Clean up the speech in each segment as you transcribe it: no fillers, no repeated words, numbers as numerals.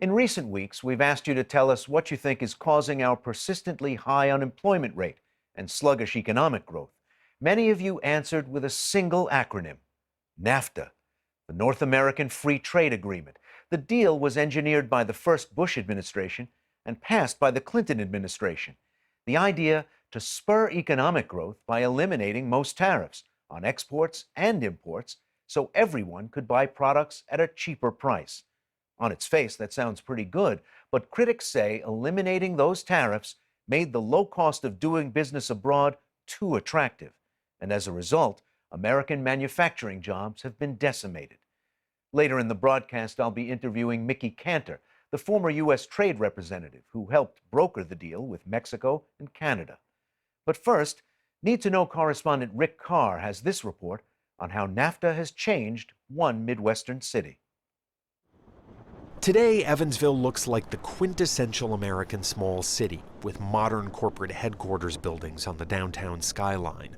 In recent weeks, we've asked you to tell us what you think is causing our persistently high unemployment rate and sluggish economic growth. Many of you answered with a single acronym: NAFTA, the North American Free Trade Agreement. The deal was engineered by the first Bush administration and passed by the Clinton administration. The idea to spur economic growth by eliminating most tariffs on exports and imports so everyone could buy products at a cheaper price. On its face, that sounds pretty good, but critics say eliminating those tariffs made the low cost of doing business abroad too attractive. And as a result, American manufacturing jobs have been decimated. Later in the broadcast, I'll be interviewing Mickey Cantor, the former U.S. trade representative who helped broker the deal with Mexico and Canada. But first, Need to Know correspondent Rick Carr has this report on how NAFTA has changed one Midwestern city. Today, Evansville looks like the quintessential American small city, with modern corporate headquarters buildings on the downtown skyline.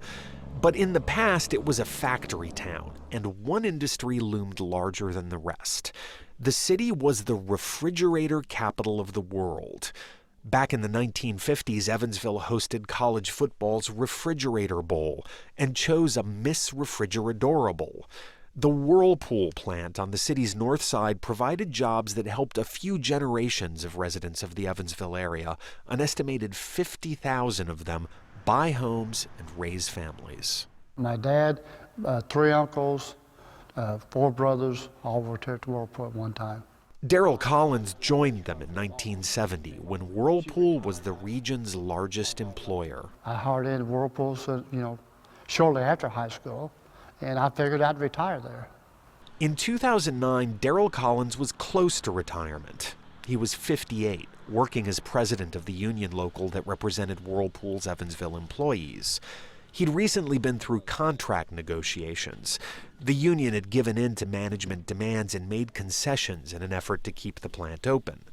But in the past, it was a factory town, and one industry loomed larger than the rest. The city was the refrigerator capital of the world. Back in the 1950s, Evansville hosted college football's Refrigerator Bowl and chose a Miss Refrigeradorable. The Whirlpool plant on the city's north side provided jobs that helped a few generations of residents of the Evansville area, an estimated 50,000 of them, buy homes and raise families. My dad, 3 uncles, 4 brothers, all worked here at the Whirlpool at one time. Darrell Collins joined them in 1970 when Whirlpool was the region's largest employer. I hired into Whirlpool, shortly after high school, and I figured I'd retire there. In 2009, Darrell Collins was close to retirement. He was 58, working as president of the union local that represented Whirlpool's Evansville employees. He'd recently been through contract negotiations. The union had given in to management demands and made concessions in an effort to keep the plant open.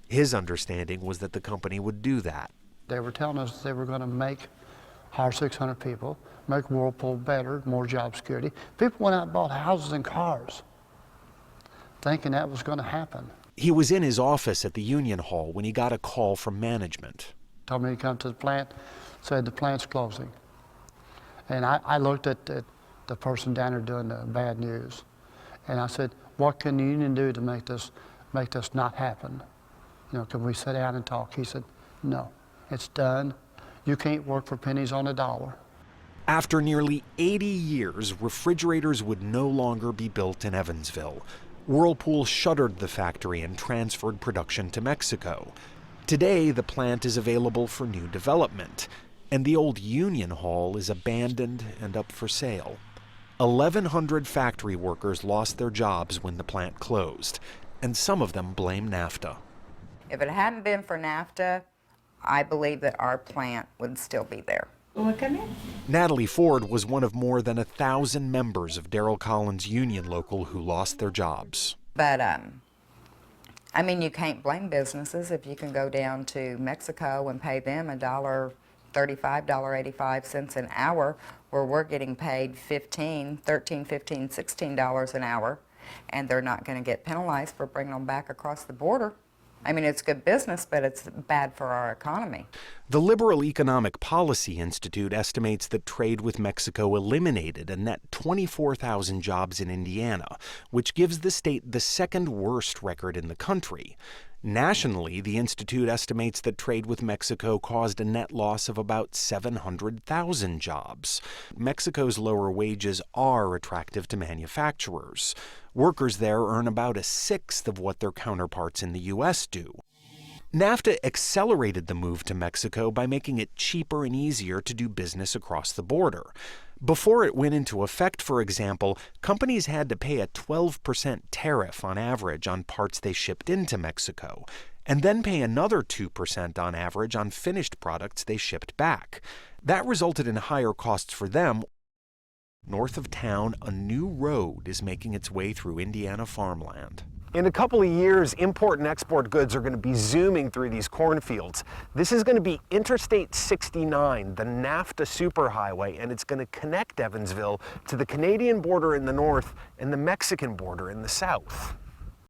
His understanding was that the company would do that. They were telling us they were going to hire 600 people, make Whirlpool better, more job security. People went out and bought houses and cars, thinking that was going to happen. He was in his office at the union hall when he got a call from management. Told me to come to the plant, said the plant's closing. And I looked at the person down there doing the bad news, and I said, what can the union do to make this not happen? Can we sit down and talk? He said, no, it's done. You can't work for pennies on a dollar. After nearly 80 years, refrigerators would no longer be built in Evansville. Whirlpool shuttered the factory and transferred production to Mexico. Today, the plant is available for new development, and the old Union Hall is abandoned and up for sale. 1,100 factory workers lost their jobs when the plant closed, and some of them blame NAFTA. If it hadn't been for NAFTA, I believe that our plant would still be there. Natalie Ford was one of more than 1,000 members of Darrell Collins' union local who lost their jobs. But, you can't blame businesses if you can go down to Mexico and pay them $1.35, $1.85 an hour, where we're getting paid $13, $15, $16 an hour, and they're not going to get penalized for bringing them back across the border. It's good business, but it's bad for our economy. The Liberal Economic Policy Institute estimates that trade with Mexico eliminated a net 24,000 jobs in Indiana, which gives the state the second worst record in the country. Nationally, the Institute estimates that trade with Mexico caused a net loss of about 700,000 jobs. Mexico's lower wages are attractive to manufacturers. Workers there earn about 1/6 of what their counterparts in the U.S. do. NAFTA accelerated the move to Mexico by making it cheaper and easier to do business across the border. Before it went into effect, for example, companies had to pay a 12% tariff on average on parts they shipped into Mexico, and then pay another 2% on average on finished products they shipped back. That resulted in higher costs for them. North of town, a new road is making its way through Indiana farmland. In a couple of years, import and export goods are going to be zooming through these cornfields. This is going to be Interstate 69, the NAFTA superhighway, and it's going to connect Evansville to the Canadian border in the north and the Mexican border in the south.